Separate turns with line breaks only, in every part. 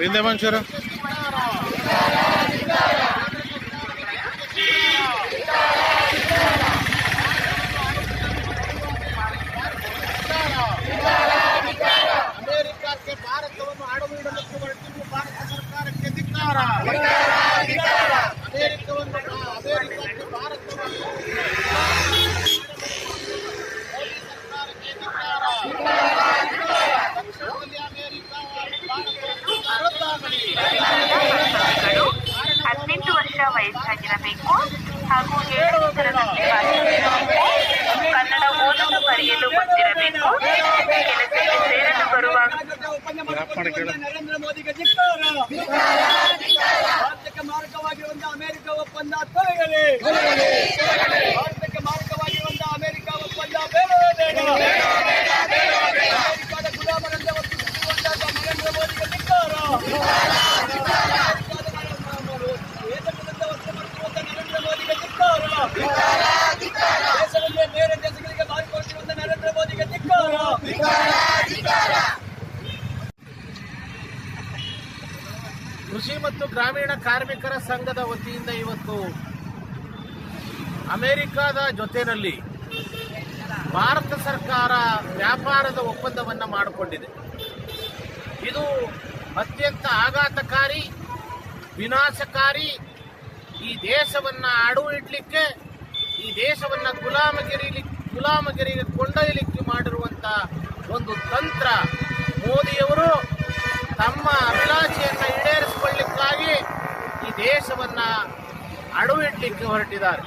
ವಿಂಧ್ಯಮಂಚೂರ
ಅಮೆರಿಕಕ್ಕೆ ಭಾರತವನ್ನು ಅಡವು ಇಡಲು ಹೊರಟಿರುವ ಭಾರತ ಸರ್ಕಾರಕ್ಕೆ ಧಿಕ್ಕಾರ. ಅಮೆರಿಕಕ್ಕೆ ಭಾರತವನ್ನು ಸರ್ಕಾರಕ್ಕೆ ಧಿಕ್ಕಾರ. ತಕ್ಷಣದಲ್ಲಿ ಅಮೆರಿಕ ಭಾರತವನ್ನು
18 ವರ್ಷ ವಯಸ್ಸಾಗಿರಬೇಕು ಹಾಗೂ 7 ಎತ್ತರದಲ್ಲಿ ಬಾಗಿರಬೇಕು. ಕನ್ನಡ ಓದಲು ಬರೆಯಲು ಗೊತ್ತಿರಬೇಕು. ಕೆಲಸಕ್ಕೆ ಸೇರಲು ಬರುವಾಗ
ನರೇಂದ್ರ ಮೋದಿಗೆ ಧಿಕ್ಕಾರ. ಭಾರತಕ್ಕೆ ಮಾರಕವಾಗಿರುವಂತಹ ಅಮೆರಿಕ ಒಪ್ಪಂದ ತೊಲಗಲಿ. ಭಾರತಕ್ಕೆ ಮಾರಕವಾಗಿರುವಂತಹ ಅಮೆರಿಕ ಒಪ್ಪಂದ ಬೇಡವೇ ಬೇಡ. ಅಮೆರಿಕದ ಗುಲಾಮರಂತೆ ವರ್ತಿಸುತ್ತಿರುವಂತಹ ನರೇಂದ್ರ ಮೋದಿಗೆ ಧಿಕ್ಕಾರ. ನರೇಂದ್ರ ಮೋದಿಗೆ ಧಿಕ್ಕಾರ. ದೇಶದಲ್ಲಿ ಬೇರೆ ದೇಶಗಳಿಗೆ ಮಾರಿಕೊಳ್ತಿರುವಂತಹ ನರೇಂದ್ರ ಮೋದಿಗೆ ಧಿಕ್ಕಾರ. ಕೃಷಿ ಮತ್ತು ಗ್ರಾಮೀಣ ಕಾರ್ಮಿಕರ ಸಂಘದ ವತಿಯಿಂದ ಇವತ್ತು ಅಮೆರಿಕದ ಜೊತೆಯಲ್ಲಿ ಭಾರತ ಸರ್ಕಾರ ವ್ಯಾಪಾರದ ಒಪ್ಪಂದವನ್ನು ಮಾಡಿಕೊಂಡಿದೆ. ಇದು ಅತ್ಯಂತ ಆಘಾತಕಾರಿ, ವಿನಾಶಕಾರಿ, ಈ ದೇಶವನ್ನ ಅಡವು ಇಡ್ಲಿಕ್ಕೆ, ಈ ದೇಶವನ್ನ ಗುಲಾಮಗಿರಿಗೆ ಕೊಂಡೊಯ್ಯಲಿಕ್ಕೆ ಮಾಡಿರುವಂತ ಒಂದು ತಂತ್ರ. ಮೋದಿಯವರು ತಮ್ಮ ಅಭಿಲಾಷೆಯನ್ನು ಈಡೇರಿಸಿಕೊಳ್ಳಿಕ್ಕಾಗಿ ಈ ದೇಶವನ್ನ ಅಡವು ಇಡ್ಲಿಕ್ಕೆ ಹೊರಟಿದ್ದಾರೆ.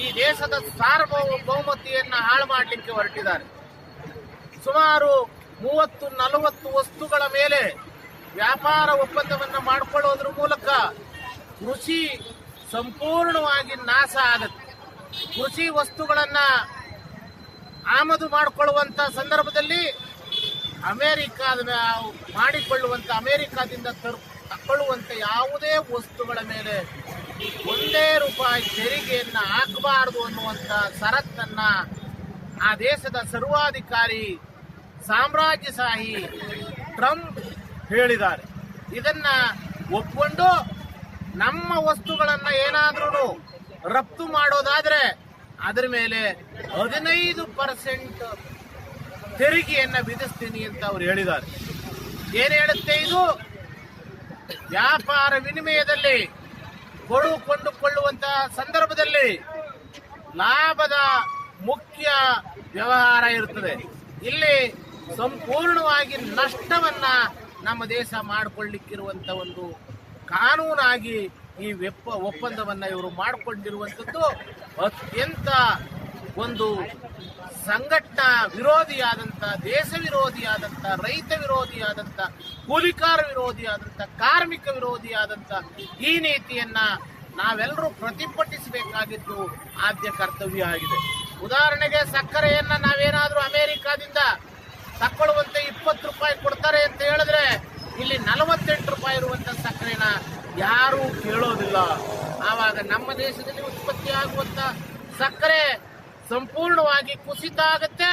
ಈ ದೇಶದ ಸಾರ್ವಭೌಮತೆಯನ್ನು ಹಾಳು ಮಾಡಲಿಕ್ಕೆ ಹೊರಟಿದ್ದಾರೆ. ಸುಮಾರು 30-40 ವಸ್ತುಗಳ ಮೇಲೆ ವ್ಯಾಪಾರ ಒಪ್ಪಂದವನ್ನು ಮಾಡಿಕೊಳ್ಳೋದ್ರ ಮೂಲಕ ಕೃಷಿ ಸಂಪೂರ್ಣವಾಗಿ ನಾಶ ಆಗುತ್ತೆ. ಕೃಷಿ ವಸ್ತುಗಳನ್ನ ಆಮದು ಮಾಡಿಕೊಳ್ಳುವಂತ ಸಂದರ್ಭದಲ್ಲಿ ಅಮೆರಿಕಾದಿಂದ ತಗೊಳ್ಳುವಂತ ಯಾವುದೇ ವಸ್ತುಗಳ ಮೇಲೆ ₹1 ತೆರಿಗೆಯನ್ನ ಹಾಕಬಾರದು ಅನ್ನುವಂತ ಷರತ್ತನ್ನ ಆ ದೇಶದ ಸರ್ವಾಧಿಕಾರಿ ಸಾಮ್ರಾಜ್ಯಶಾಹಿ ಟ್ರಂಪ್ ಹೇಳಿದ್ದಾರೆ. ಇದನ್ನ ಒಪ್ಪಿಕೊಂಡು ನಮ್ಮ ವಸ್ತುಗಳನ್ನ ಏನಾದ್ರೂ ರಫ್ತು ಮಾಡೋದಾದ್ರೆ ಅದರ ಮೇಲೆ 15% ತೆರಿಗೆಯನ್ನ ವಿಧಿಸ್ತೀನಿ ಅಂತ ಅವರು ಹೇಳಿದ್ದಾರೆ. ಏನು ಹೇಳುತ್ತೆ ಇದು? ವ್ಯಾಪಾರ ವಿನಿಮಯದಲ್ಲಿ ಕೊಂಡುಕೊಳ್ಳುವಂತಹ ಸಂದರ್ಭದಲ್ಲಿ ಲಾಭದ ಮುಖ್ಯ ವ್ಯವಹಾರ ಇರುತ್ತದೆ. ಇಲ್ಲಿ ಸಂಪೂರ್ಣವಾಗಿ ನಷ್ಟವನ್ನ ನಮ್ಮ ದೇಶ ಮಾಡಿಕೊಳ್ಳಿಕ್ಕಿರುವಂತ ಒಂದು ಕಾನೂನಾಗಿ ಈ ಒಪ್ಪಂದವನ್ನ ಇವರು ಮಾಡಿಕೊಂಡಿರುವಂಥದ್ದು ಅತ್ಯಂತ ಒಂದು ಸಂಘಟನಾ ವಿರೋಧಿಯಾದಂಥ, ದೇಶ ವಿರೋಧಿಯಾದಂಥ, ರೈತ ವಿರೋಧಿಯಾದಂಥ, ಕೂಲಿಕಾರ ವಿರೋಧಿಯಾದಂಥ, ಕಾರ್ಮಿಕ ವಿರೋಧಿಯಾದಂಥ ಈ ನೀತಿಯನ್ನ ನಾವೆಲ್ಲರೂ ಪ್ರತಿಭಟಿಸಬೇಕಾಗಿದ್ದು ಆದ್ಯ ಕರ್ತವ್ಯ ಆಗಿದೆ. ಉದಾಹರಣೆಗೆ ಸಕ್ಕರೆಯನ್ನ ನಾವೇನಾದ್ರೂ ಅಮೆರಿಕಾದಿಂದ ತಕ್ಕೊಳ್ಳುವಂತೆ ₹20 ಕೊಡ್ತಾರೆ ಅಂತ ಹೇಳಿದ್ರೆ ಇಲ್ಲಿ ₹48 ಇರುವಂತ ಸಕ್ಕರೆನ ಯಾರೂ ಕೇಳೋದಿಲ್ಲ. ಆವಾಗ ನಮ್ಮ ದೇಶದಲ್ಲಿ ಉತ್ಪತ್ತಿ ಆಗುವಂತ ಸಕ್ಕರೆ ಸಂಪೂರ್ಣವಾಗಿ ಕುಸಿತ ಆಗುತ್ತೆ.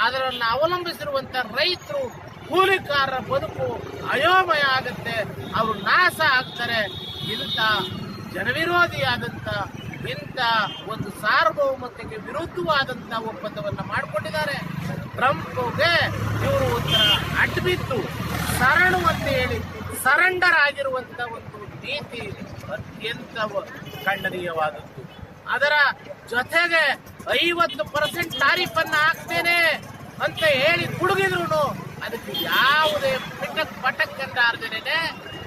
ಅದರನ್ನು ಅವಲಂಬಿಸಿರುವಂತ ರೈತರು, ಕೂಲಿಕಾರರ ಬದುಕು ಅಯೋಮಯ ಆಗುತ್ತೆ, ಅವರು ನಾಶ ಆಗ್ತಾರೆ. ಇಂಥ ಜನವಿರೋಧಿಯಾದಂಥ, ಇಂಥ ಒಂದು ಸಾರ್ವಭೌಮತೆಗೆ ವಿರುದ್ಧವಾದಂಥ ಒಪ್ಪಂದವನ್ನು ಮಾಡಿಕೊಂಡಿದ್ದಾರೆ. ಟ್ರಂಪ್ಗೆ ಇವರು ಒಂಥರ ಅಡ್ಬಿದ್ದು ಶರಣು ಅಂತ ಹೇಳಿ ಸರೆಂಡರ್ ಆಗಿರುವಂತ ಒಂದು ನೀತಿ ಅತ್ಯಂತ ಖಂಡನೀಯವಾದದ್ದು. ಅದರ ಜೊತೆಗೆ 50% ಟಾರಿಫ್ ಅನ್ನ ಹಾಕ್ತೇನೆ ಅಂತ ಹೇಳಿ ಕುಡುಗಿದ್ರು ಅದಕ್ಕೆ ಯಾವುದೇ ಪಟಕ್ ಎಂದಾರ್ದೇನೆ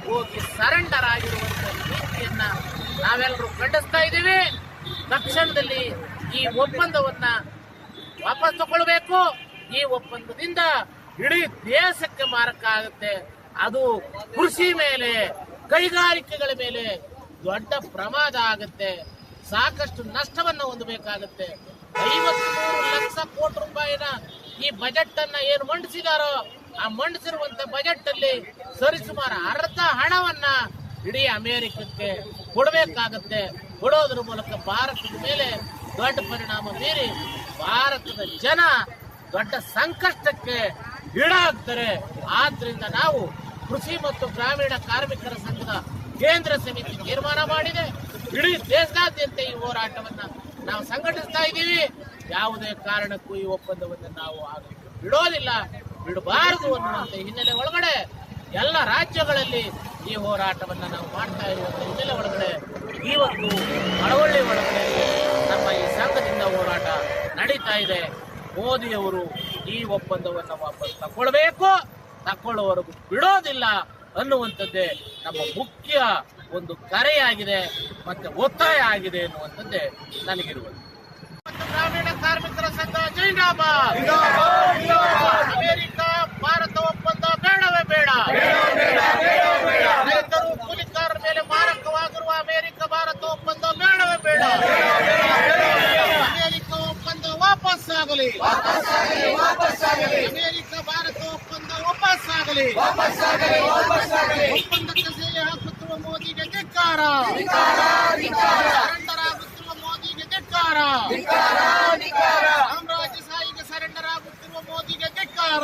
ಹೋಗಿ ಸರೆಂಡರ್ ಆಗಿರುವಂತ ನೀತಿಯನ್ನ ನಾವೆಲ್ಲರೂ ಖಂಡಿಸ್ತಾ ಇದ್ದೀವಿ. ತಕ್ಷಣದಲ್ಲಿ ಈ ಒಪ್ಪಂದವನ್ನ ವಾಪಸ್ ತಗೊಳ್ಬೇಕು. ಈ ಒಪ್ಪಂದದಿಂದ ಇಡೀ ದೇಶಕ್ಕೆ ಮಾರಕ ಆಗುತ್ತೆ. ಅದು ಕೃಷಿ ಮೇಲೆ, ಕೈಗಾರಿಕೆಗಳ ಮೇಲೆ ದೊಡ್ಡ ಪ್ರಮಾದ ಆಗುತ್ತೆ. ಸಾಕಷ್ಟು ನಷ್ಟವನ್ನ ಹೊಂದಬೇಕಾಗುತ್ತೆ. 53 ಲಕ್ಷ ಕೋಟಿ ರೂಪಾಯಿನ ಈ ಬಜೆಟ್ ಅನ್ನ ಏನು ಮಂಡಿಸಿದಾರೋ ಆ ಮಂಡಿಸಿರುವಂತ ಬಜೆಟ್ ಅಲ್ಲಿ ಸರಿಸುಮಾರು ಅರ್ಧ ಹಣವನ್ನ ಇಡೀ ಅಮೆರಿಕಕ್ಕೆ ಕೊಡಬೇಕಾಗುತ್ತೆ. ಕೊಡೋದ್ರ ಮೂಲಕ ಭಾರತದ ಮೇಲೆ ದೊಡ್ಡ ಪರಿಣಾಮ ಬೀರಿ ಭಾರತದ ಜನ ದೊಡ್ಡ ಸಂಕಷ್ಟಕ್ಕೆ ಈಡಾಗ್ತಾರೆ. ಆದ್ರಿಂದ ನಾವು
ಕೃಷಿ ಮತ್ತು ಗ್ರಾಮೀಣ ಕಾರ್ಮಿಕರ ಸಂಘದ ಕೇಂದ್ರ ಸಮಿತಿ ತೀರ್ಮಾನ ಮಾಡಿದೆ. ಇಡೀ ದೇಶದಾದ್ಯಂತ ಈ ಹೋರಾಟವನ್ನ ನಾವು ಸಂಘಟಿಸ್ತಾ ಇದ್ದೀವಿ. ಯಾವುದೇ ಕಾರಣಕ್ಕೂ ಈ ಒಪ್ಪಂದವನ್ನು ನಾವು ಬಿಡೋದಿಲ್ಲ, ಬಿಡಬಾರದು ಅನ್ನುವಂತ ಹಿನ್ನೆಲೆ ಒಳಗಡೆ ಎಲ್ಲ ರಾಜ್ಯಗಳಲ್ಲಿ ಈ ಹೋರಾಟವನ್ನ ನಾವು ಮಾಡ್ತಾ ಇರುವಂತ ಹಿನ್ನೆಲೆ ಒಳಗಡೆ ಇವತ್ತು ಮಳವಳ್ಳಿ ಒಳಗಡೆ ನಮ್ಮ ಈ ಸಂಘದಿಂದ ಹೋರಾಟ ನಡೀತಾ ಇದೆ. ಮೋದಿಯವರು ಈ ಒಪ್ಪಂದವನ್ನು ವಾಪಸ್ ತಗೊಳ್ಳೋವರೆಗೂ ಬಿಡೋದಿಲ್ಲ ಅನ್ನುವಂಥದ್ದೇ ನಮ್ಮ ಮುಖ್ಯ ಒಂದು ಕರೆಯಾಗಿದೆ ಮತ್ತೆ ಒತ್ತಾಯ ಆಗಿದೆ ಎನ್ನುವಂಥದ್ದೇ ನನಗಿರುವುದು. ಗ್ರಾಮೀಣ ಕಾರ್ಮಿಕರ ಸಂಘ ಜಿಂದಾಬಾದ್. ಅಮೆರಿಕ ಭಾರತ ಒಪ್ಪಂದ ಬೇಡವೇ ಬೇಡ. ರೈತರು ಕೂಲಿಕಾರರ ಮೇಲೆ ಮಾರಕವಾಗಿರುವ ಅಮೆರಿಕ ಭಾರತ ಒಪ್ಪಂದ ಬೇಡವೇ ಬೇಡ. ಅಮೆರಿಕ ಒಪ್ಪಂದ ವಾಪಸ್ ಆಗಲಿ. ಅಮೆರಿಕ ಭಾರತ ಒಪ್ಪಂದ ವಾಪಸ್ ಆಗಲಿ. ಒಪ್ಪಂದಕ್ಕೆ ಸಹಿ ಹಾಕುತ್ತಿರುವ ಮೋದಿಗೆ ಧಿಕ್ಕಾರ. ಸರೆಂಡರ್ ಆಗುತ್ತಿರುವ ಮೋದಿಗೆ ಧಿಕ್ಕಾರ. ಸಾಮ್ರಾಜ್ಯಶಾಹಿಗೆ ಸರೆಂಡರ್ ಆಗುತ್ತಿರುವ ಮೋದಿಗೆ ಧಿಕ್ಕಾರ.